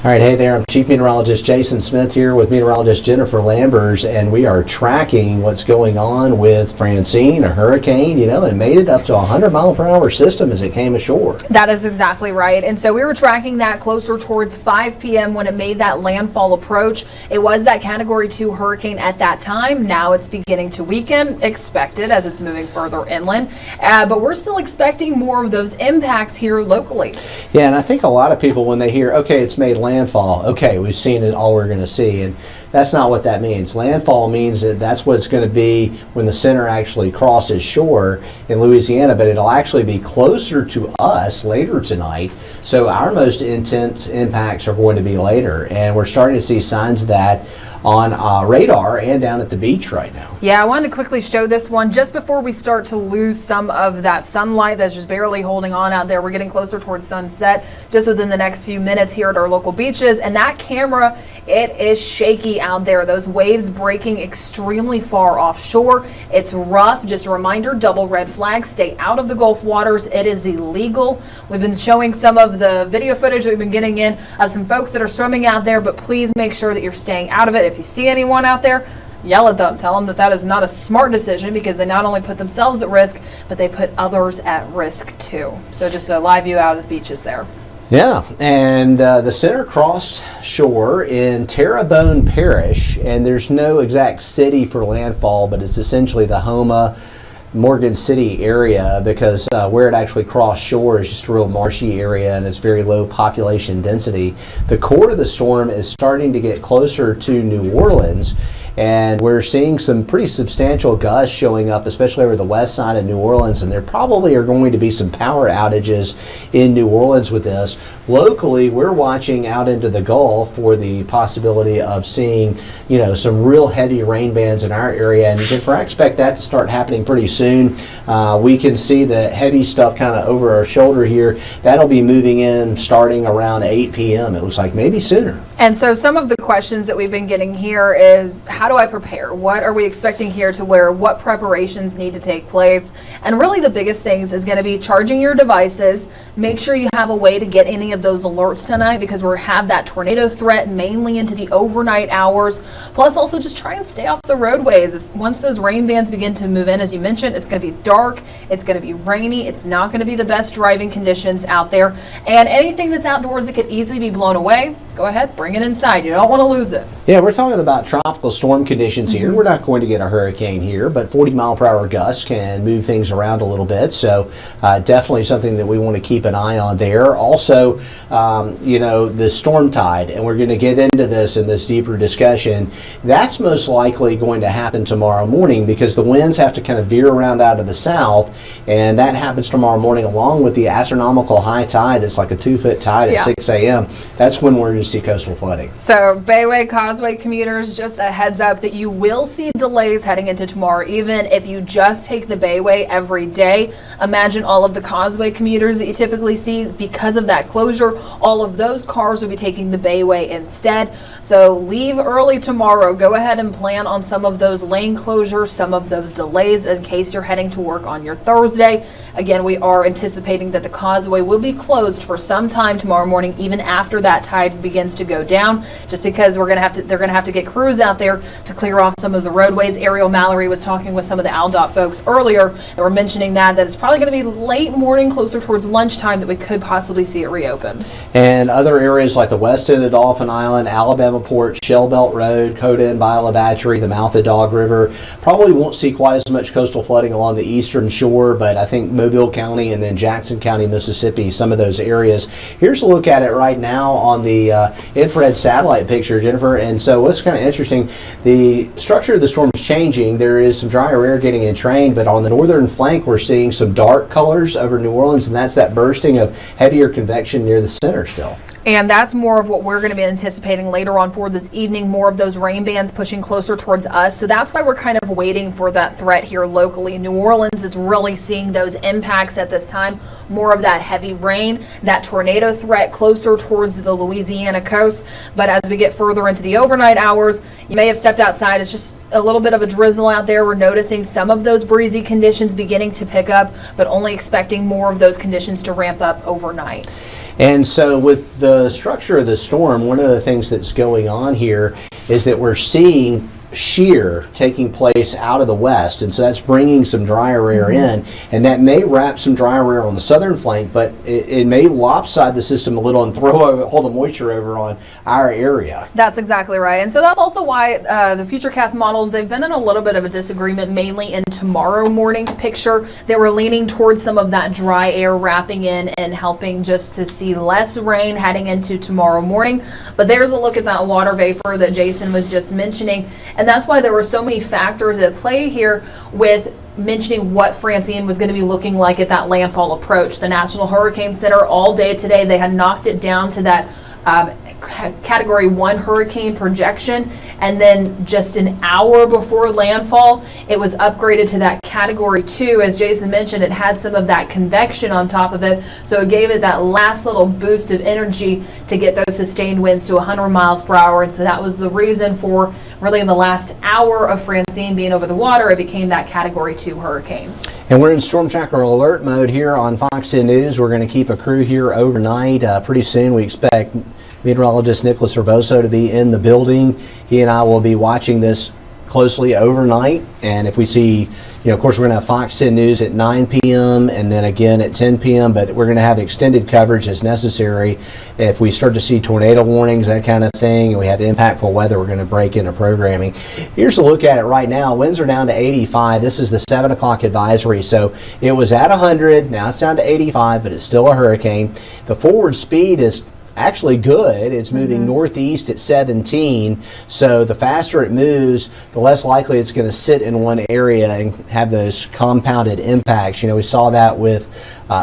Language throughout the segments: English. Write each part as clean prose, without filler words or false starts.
All right, hey there, I'm Chief Meteorologist Jason Smith here with Meteorologist Jennifer Lambers, and we are tracking what's going on with Francine, a hurricane, and made it up to a 100-mile-per-hour system as it came ashore. That is exactly right. And so we were tracking that closer towards 5 p.m. when it made that landfall approach. It was that Category 2 hurricane at that time. Now it's beginning to weaken, expected as it's moving further inland. But we're still expecting more of those impacts here locally. Yeah, and I think a lot of people, when they hear, okay, it's made landfall, okay, we've seen it, all we're going to see. And that's not what that means. Landfall means that that's what it's going to be when the center actually crosses shore in Louisiana, but it'll actually be closer to us later tonight. So our most intense impacts are going to be later, and we're starting to see signs of that on radar and down at the beach right now. Yeah, I wanted to quickly show this one just before we start to lose some of that sunlight that's just barely holding on out there. We're getting closer towards sunset just within the next few minutes here at our local beaches, and that camera, it is shaky out there. Those waves breaking extremely far offshore. It's rough. Just a reminder, double red flag, stay out of the Gulf waters. It is illegal. We've been showing some of the video footage that we've been getting in of some folks that are swimming out there, but please make sure that you're staying out of it. If you see anyone out there, yell at them. Tell them that that is not a smart decision, because they not only put themselves at risk, but they put others at risk too. So just a live view out of the beaches there. Yeah, and the center crossed shore in Terrebonne Parish, and there's no exact city for landfall, but it's essentially the Houma, Morgan City area, because where it actually crossed shore is just a real marshy area and it's very low population density. The core of the storm is starting to get closer to New Orleans, and we're seeing some pretty substantial gusts showing up, especially over the west side of New Orleans, and there probably are going to be some power outages in New Orleans with this. Locally, we're watching out into the Gulf for the possibility of seeing, some real heavy rain bands in our area, and Jennifer, I expect that to start happening pretty soon. We can see the heavy stuff kind of over our shoulder here. That'll be moving in starting around 8 p.m. It looks like, maybe sooner. And so some of the questions that we've been getting here is, how do I prepare? What are we expecting here to where? What preparations need to take place? And really the biggest things is going to be charging your devices. Make sure you have a way to get any of those alerts tonight, because we have that tornado threat mainly into the overnight hours. Plus also just try and stay off the roadways. Once those rain bands begin to move in, as you mentioned, it's going to be dark, it's going to be rainy, it's not going to be the best driving conditions out there. And anything that's outdoors that could easily be blown away, go ahead, bring it inside. You don't want to lose it. Yeah, we're talking about tropical storm conditions here. We're not going to get a hurricane here, but 40-mile-per-hour gusts can move things around a little bit. So definitely something that we want to keep an eye on there. Also, the storm tide, and we're going to get into this in this deeper discussion. That's most likely going to happen tomorrow morning, because the winds have to kind of veer around out of the south, and that happens tomorrow morning along with the astronomical high tide that's like a 2-foot tide at 6 a.m. That's when we're going to see coastal flooding. So Bayway, Causeway commuters, just a heads up that you will see delays heading into tomorrow, even if you just take the Bayway every day. Imagine all of the Causeway commuters that you typically see. Because of that closure, all of those cars will be taking the Bayway instead. So leave early tomorrow. Go ahead and plan on some of those lane closures, some of those delays in case you're heading to work on your Thursday. Again, we are anticipating that the Causeway will be closed for some time tomorrow morning, even after that tide begins to go down, just because they're going to have to get crews out there to clear off some of the roadways. Ariel Mallory was talking with some of the AlDOT folks earlier that were mentioning that it's probably going to be late morning, closer towards lunchtime, that we could possibly see it reopen. And other areas like the west end of Dolphin Island, Alabama Port, Shell Belt Road, Coda and Bila Battery, the mouth of Dog River, probably won't see quite as much coastal flooding along the eastern shore, but I think Mobile County and then Jackson County, Mississippi, some of those areas. Here's a look at it right now on the infrared satellite picture, Jennifer. And so what's kind of interesting, the structure of the storm is changing. There is some drier air getting entrained, but on the northern flank we're seeing some dark colors over New Orleans, and that's that bursting of heavier convection near the center still. And that's more of what we're going to be anticipating later on for this evening, more of those rain bands pushing closer towards us. So that's why we're kind of waiting for that threat here locally. New Orleans is really seeing those impacts at this time. more of that heavy rain, that tornado threat closer towards the Louisiana coast. But as we get further into the overnight hours, you may have stepped outside. It's just a little bit of a drizzle out there. We're noticing some of those breezy conditions beginning to pick up, but only expecting more of those conditions to ramp up overnight. And so with the structure of the storm, one of the things that's going on here is that we're seeing shear taking place out of the west, and so that's bringing some drier air in, and that may wrap some drier air on the southern flank, but it may lopside the system a little and throw all the moisture over on our area. That's exactly right, and so that's also why the Futurecast models, they've been in a little bit of a disagreement, mainly in tomorrow morning's picture. They were leaning towards some of that dry air wrapping in and helping just to see less rain heading into tomorrow morning. But there's a look at that water vapor that Jason was just mentioning. And that's why there were so many factors at play here with mentioning what Francine was going to be looking like at that landfall approach. The National Hurricane Center all day today, they had knocked it down to that Category 1 hurricane projection, and then just an hour before landfall, it was upgraded to that Category 2. As Jason mentioned, it had some of that convection on top of it, so it gave it that last little boost of energy to get those sustained winds to 100 miles per hour, and so that was the reason for really in the last hour of Francine being over the water, it became that Category 2 hurricane. And we're in Storm Tracker alert mode here on Fox 10 News. We're going to keep a crew here overnight. Pretty soon we expect Meteorologist Nicholas Urboso to be in the building. He and I will be watching this closely overnight, and if we see, of course we're going to have Fox 10 News at 9 p.m. and then again at 10 p.m., but we're going to have extended coverage as necessary. If we start to see tornado warnings, that kind of thing, and we have impactful weather, we're going to break into programming. Here's a look at it right now. Winds are down to 85. This is the 7 o'clock advisory, so it was at 100, now it's down to 85, but it's still a hurricane. The forward speed is actually good. It's moving northeast at 17, so the faster it moves, the less likely it's going to sit in one area and have those compounded impacts. We saw that with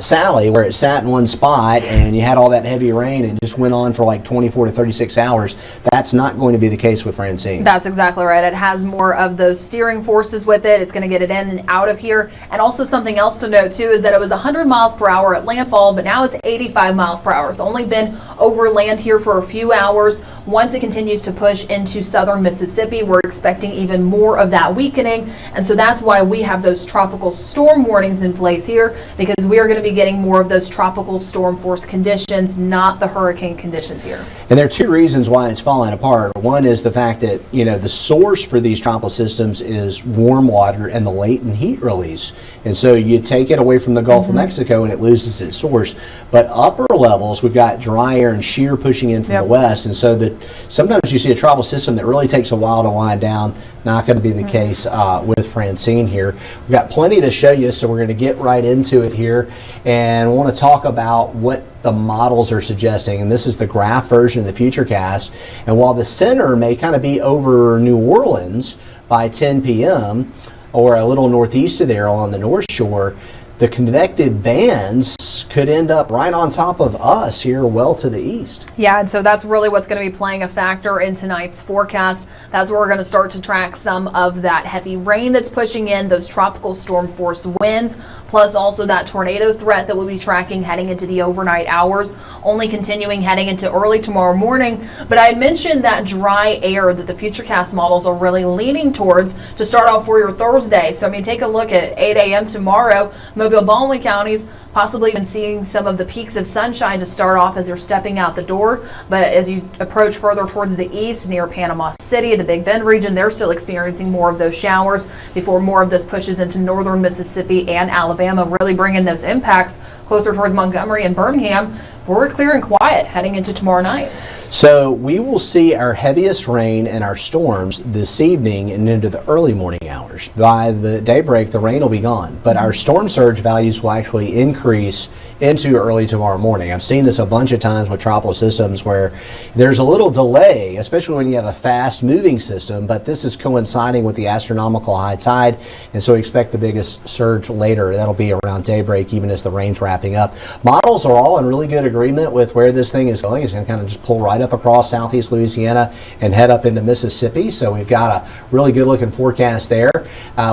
Sally, where it sat in one spot and you had all that heavy rain and just went on for like 24 to 36 hours. That's not going to be the case with Francine. That's exactly right. It has more of those steering forces with it. It's going to get it in and out of here. And also something else to note too is that it was 100 miles per hour at landfall, but now it's 85 miles per hour. It's only been over land here for a few hours. Once it continues to push into southern Mississippi, we're expecting even more of that weakening, and so that's why we have those tropical storm warnings in place here, because we are going to be getting more of those tropical storm force conditions, not the hurricane conditions here. And there are two reasons why it's falling apart. One is the fact that the source for these tropical systems is warm water and the latent heat release, and so you take it away from the Gulf of Mexico and it loses its source. But upper levels, we've got dry air and shear pushing in from the west, and so that sometimes you see a tropical system that really takes a while to wind down. Not going to be the case with Francine here. We've got plenty to show you, so we're going to get right into it here, and we want to talk about what the models are suggesting, and this is the graph version of the Futurecast. And while the center may kind of be over New Orleans by 10 p.m. or a little northeast of there along the North Shore, the convective bands could end up right on top of us here well to the east. Yeah, and so that's really what's going to be playing a factor in tonight's forecast. That's where we're going to start to track some of that heavy rain that's pushing in, those tropical storm force winds, plus also that tornado threat that we'll be tracking heading into the overnight hours, only continuing heading into early tomorrow morning. But I had mentioned that dry air that the Futurecast models are really leaning towards to start off for your Thursday. So take a look at 8 a.m. tomorrow, Mobile, Baldwin counties, possibly even seeing some of the peaks of sunshine to start off as you're stepping out the door. But as you approach further towards the east, near Panama City, the Big Bend region, they're still experiencing more of those showers before more of this pushes into northern Mississippi and Alabama, really bringing those impacts closer towards Montgomery and Birmingham. We're clear and quiet heading into tomorrow night. So we will see our heaviest rain and our storms this evening and into the early morning hours. By the daybreak, the rain will be gone, but our storm surge values will actually increase into early tomorrow morning. I've seen this a bunch of times with tropical systems where there's a little delay, especially when you have a fast moving system, but this is coinciding with the astronomical high tide, and so we expect the biggest surge later. That'll be around daybreak, even as the rain's wrapping up. Models are all in really good agreement with where this thing is going. It's going to kind of just pull right up across southeast Louisiana and head up into Mississippi, so we've got a really good looking forecast there.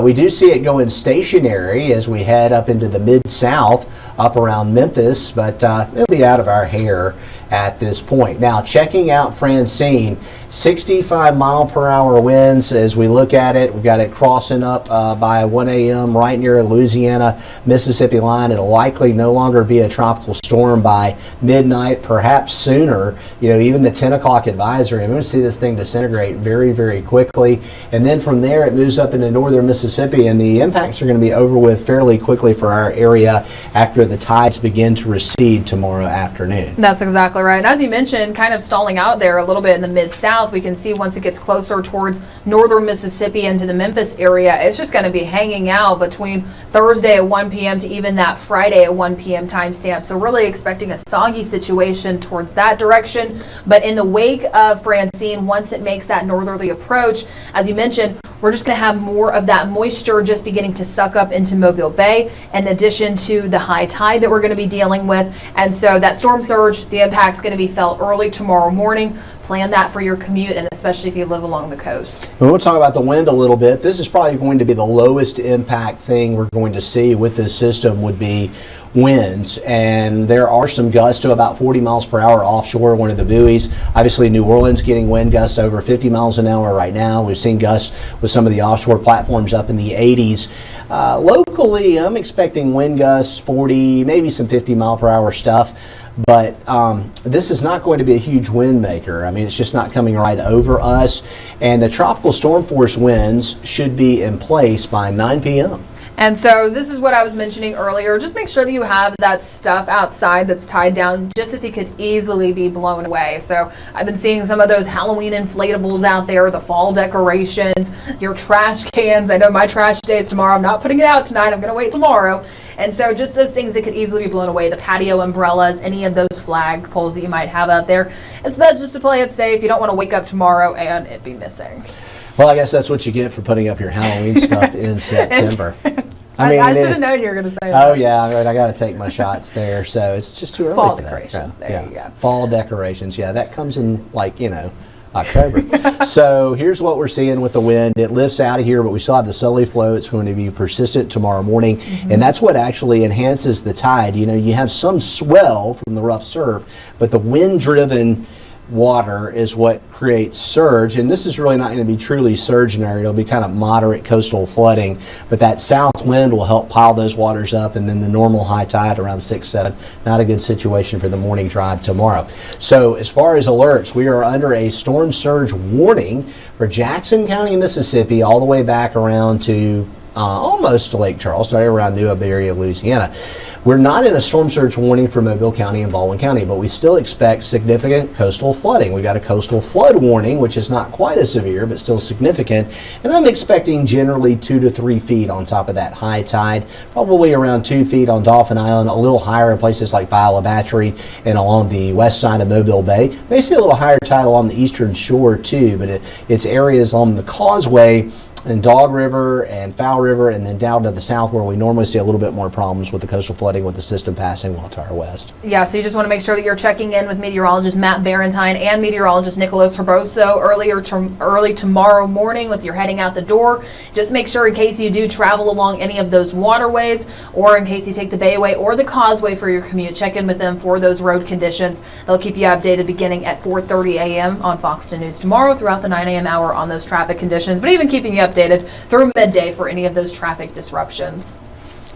We do see it going stationary as we head up into the mid-south, up around around Memphis, but it'll be out of our hair at this point. Now, checking out Francine, 65 mile per hour winds as we look at it. We've got it crossing up by 1 a.m. right near Louisiana, Mississippi line. It'll likely no longer be a tropical storm by midnight, perhaps sooner. You know, even the 10 o'clock advisory, I'm going to see this thing disintegrate very, very quickly. And then from there, it moves up into northern Mississippi, and the impacts are going to be over with fairly quickly for our area after the tides begin to recede tomorrow afternoon. That's exactly right. And as you mentioned, kind of stalling out there a little bit in the mid-south, we can see once it gets closer towards northern Mississippi into the Memphis area, it's just going to be hanging out between Thursday at 1 p.m. to even that Friday at 1 p.m. timestamp. So really expecting a soggy situation towards that direction. But in the wake of Francine, once it makes that northerly approach, as you mentioned, we're just going to have more of that moisture just beginning to suck up into Mobile Bay, in addition to the high tide that we're going to be dealing with. And so that storm surge, the impact's going to be felt early tomorrow morning. Plan that for your commute, and especially if you live along the coast. We'll talk about the wind a little bit. This is probably going to be the lowest impact thing we're going to see with this system would be winds, and there are some gusts to about 40 miles per hour offshore one of the buoys. Obviously, New Orleans getting wind gusts over 50 miles an hour right now. We've seen gusts with some of the offshore platforms up in the 80s. Locally, I'm expecting wind gusts 40, maybe some 50 mile per hour stuff. But this is not going to be a huge wind maker. I mean, it's just not coming right over us. And the tropical storm force winds should be in place by 9 p.m. And so this is what I was mentioning earlier. Just make sure that you have that stuff outside that's tied down, just if it could easily be blown away. So I've been seeing some of those Halloween inflatables out there, the fall decorations, your trash cans. I know my trash day is tomorrow. I'm not putting it out tonight. I'm going to wait tomorrow. And so just those things that could easily be blown away, the patio umbrellas, any of those flag poles that you might have out there. It's best just to play it safe. You don't want to wake up tomorrow and it be missing. Well, I guess that's what you get for putting up your Halloween stuff in September. I should have known you were going to say that. Oh, yeah, right. I got to take my shots there. So it's just too early Fall for decorations. that. There you go. Fall decorations. Yeah, that comes in October. So here's what we're seeing with the wind. It lifts out of here, but we still have the southerly flow. It's going to be persistent tomorrow morning, and that's what actually enhances the tide. You know, you have some swell from the rough surf, but the wind-driven water is what creates surge, and this is really not going to be truly surge in our area. It'll be kind of moderate coastal flooding, but that south wind will help pile those waters up, and then the normal high tide around 6, 7. Not a good situation for the morning drive tomorrow. So as far as alerts, we are under a storm surge warning for Jackson County, Mississippi, all the way back around to almost to Lake Charles, starting around New Iberia, Louisiana. We're not in a storm surge warning for Mobile County and Baldwin County, but we still expect significant coastal flooding. We've got a coastal flood warning, which is not quite as severe, but still significant. And I'm expecting generally 2 to 3 feet on top of that high tide, probably around 2 feet on Dauphin Island, a little higher in places like Biola Battery and along the west side of Mobile Bay. May see a little higher tide along the eastern shore too, but it's areas along the causeway and Dog River and Fowl River, and then down to the south where we normally see a little bit more problems with the coastal flooding with the system passing well to our west. Yeah, so you just want to make sure that you're checking in with meteorologist Matt Barentine and meteorologist Nicholas Herboso early tomorrow morning if you're heading out the door. Just make sure in case you do travel along any of those waterways, or in case you take the Bayway or the Causeway for your commute, check in with them for those road conditions. They'll keep you updated beginning at 4:30 a.m. on Foxton News tomorrow throughout the 9 a.m. hour on those traffic conditions, but even keeping you updated through midday for any of those traffic disruptions.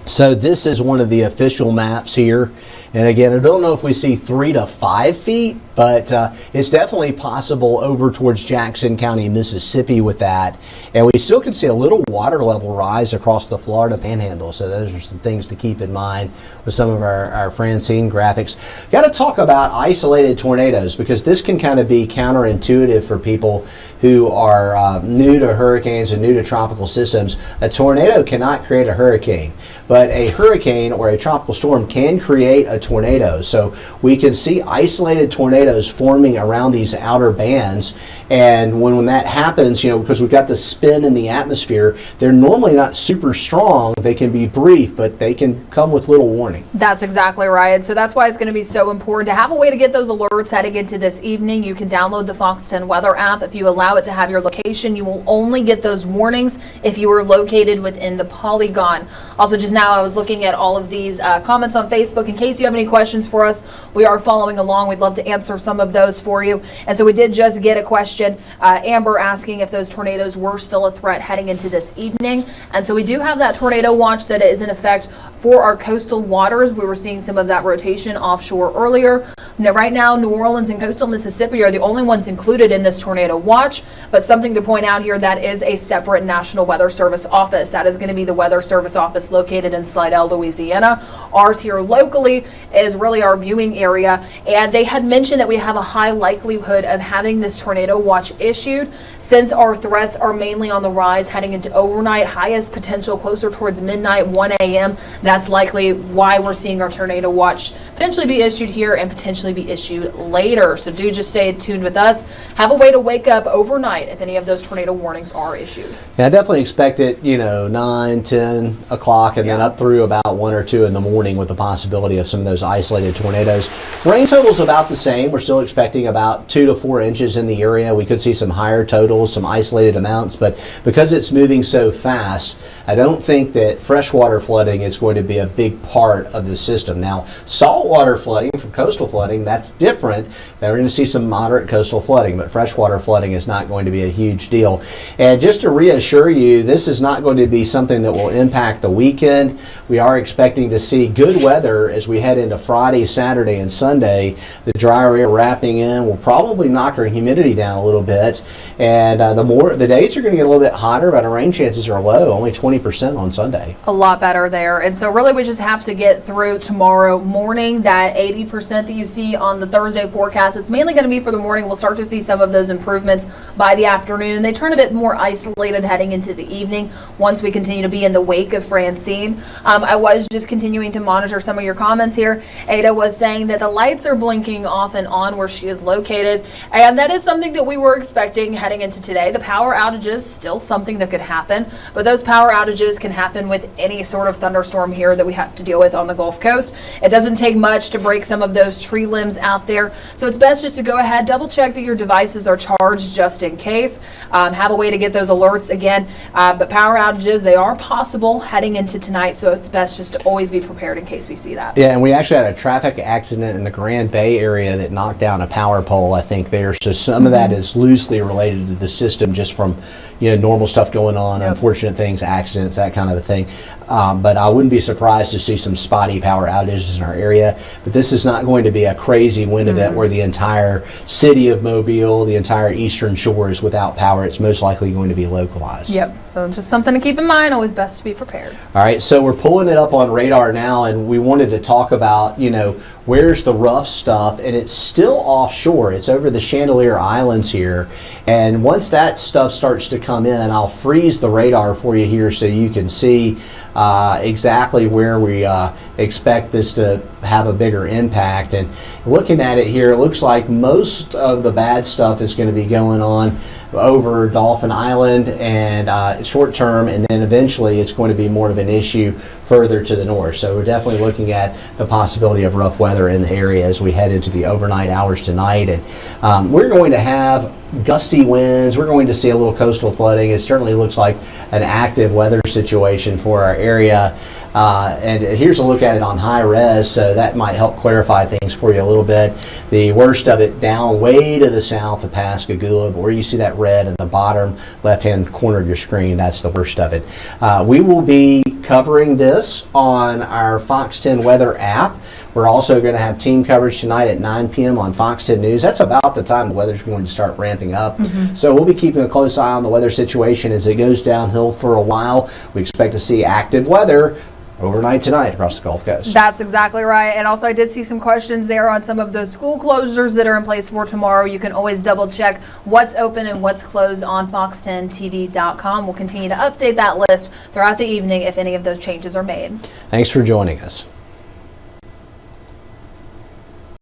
So this is one of the official maps here. And again, I don't know if we see 3 to 5 feet, but it's definitely possible over towards Jackson County, Mississippi with that. And we still can see a little water level rise across the Florida Panhandle. So those are some things to keep in mind with some of our Francine graphics. Got to talk about isolated tornadoes, because this can kind of be counterintuitive for people who are new to hurricanes and new to tropical systems. A tornado cannot create a hurricane, but a hurricane or a tropical storm can create a tornado. So we can see isolated tornadoes tornadoes forming around these outer bands. And when that happens, because we've got the spin in the atmosphere, they're normally not super strong. They can be brief, but they can come with little warning. That's exactly right. So that's why it's going to be so important to have a way to get those alerts heading into this evening. You can download the Fox 10 weather app. If you allow it to have your location, you will only get those warnings if you are located within the polygon. Also, just now I was looking at all of these comments on Facebook. In case you have any questions for us, we are following along. We'd love to answer some of those for you. And so we did just get a question. Amber asking if those tornadoes were still a threat heading into this evening. And so we do have that tornado watch that is in effect for our coastal waters. We were seeing some of that rotation offshore earlier. Now, right now, New Orleans and coastal Mississippi are the only ones included in this tornado watch. But something to point out here, that is a separate National Weather Service office. That is going to be the Weather Service office located in Slidell, Louisiana. Ours here locally is really our viewing area. And they had mentioned that we have a high likelihood of having this tornado watch issued since our threats are mainly on the rise heading into overnight, highest potential closer towards midnight, 1 a.m. That's likely why we're seeing our tornado watch potentially be issued here and potentially be issued later. So do just stay tuned with us. Have a way to wake up overnight if any of those tornado warnings are issued. Yeah, I definitely expect it, 9, 10 o'clock, and then up through about 1 or 2 in the morning with the possibility of some of those isolated tornadoes. Rain totals about the same. We're still expecting about 2 to 4 inches in the area. We could see some higher totals, some isolated amounts, but because it's moving so fast, I don't think that freshwater flooding is going to be a big part of the system. Now, saltwater flooding from coastal flooding, that's different. We're going to see some moderate coastal flooding, but freshwater flooding is not going to be a huge deal. And just to reassure you, this is not going to be something that will impact the weekend. We are expecting to see good weather as we head into Friday, Saturday, and Sunday. The drier air wrapping in will probably knock our humidity down a little bit, and the days are going to get a little bit hotter, but our rain chances are low, only 20% on Sunday. A lot better there. And so really we just have to get through tomorrow morning. That 80% that you see on the Thursday forecast, it's mainly going to be for the morning. We'll start to see some of those improvements by the afternoon. They turn a bit more isolated heading into the evening once we continue to be in the wake of Francine. I was just continuing to monitor some of your comments here. Ada was saying that the lights are blinking off and on where she is located, and that is something that we were expecting heading into today. The power outages, still something that could happen, but those power outages can happen with any sort of thunderstorm here that we have to deal with on the Gulf Coast. It doesn't take much to break some of those tree limbs out there, so it's best just to go ahead, double check that your devices are charged just in case. Have a way to get those alerts again, but power outages, they are possible heading into tonight, so it's best just to always be prepared in case we see that. Yeah, and we actually had a traffic accident in the Grand Bay area that knocked down a power pole, I think, there. So some of that is loosely related to the system, just from normal stuff going on, unfortunate things, accidents, that kind of a thing. But I wouldn't be surprised to see some spotty power outages in our area. But this is not going to be a crazy wind event where the entire city of Mobile, the entire eastern shore is without power. It's most likely going to be localized. Yep, so just something to keep in mind, always best to be prepared. All right, so we're pulling it up on radar now, and we wanted to talk about, where's the rough stuff, and it's still offshore. It's over the Chandelier Islands here, and once that stuff starts to come in, I'll freeze the radar for you here so you can see exactly where we expect this to have a bigger impact. And looking at it here, it looks like most of the bad stuff is going to be going on over Dolphin Island and short term, and then eventually it's going to be more of an issue further to the north. So we're definitely looking at the possibility of rough weather in the area as we head into the overnight hours tonight. And we're going to have gusty winds. We're going to see a little coastal flooding. It certainly looks like an active weather situation for our area. And here's a look at it on high res, so that might help clarify things for you a little bit. The worst of it down way to the south of Pascagoula, but where you see that red in the bottom left-hand corner of your screen, that's the worst of it. We will be covering this on our Fox 10 weather app. We're also going to have team coverage tonight at 9 p.m. on Fox 10 News. That's about the time the weather's going to start ramping up. So we'll be keeping a close eye on the weather situation as it goes downhill for a while. We expect to see active weather overnight tonight across the Gulf Coast. That's exactly right. And also I did see some questions there on some of those school closures that are in place for tomorrow. You can always double check what's open and what's closed on fox10tv.com. We'll continue to update that list throughout the evening if any of those changes are made. Thanks for joining us.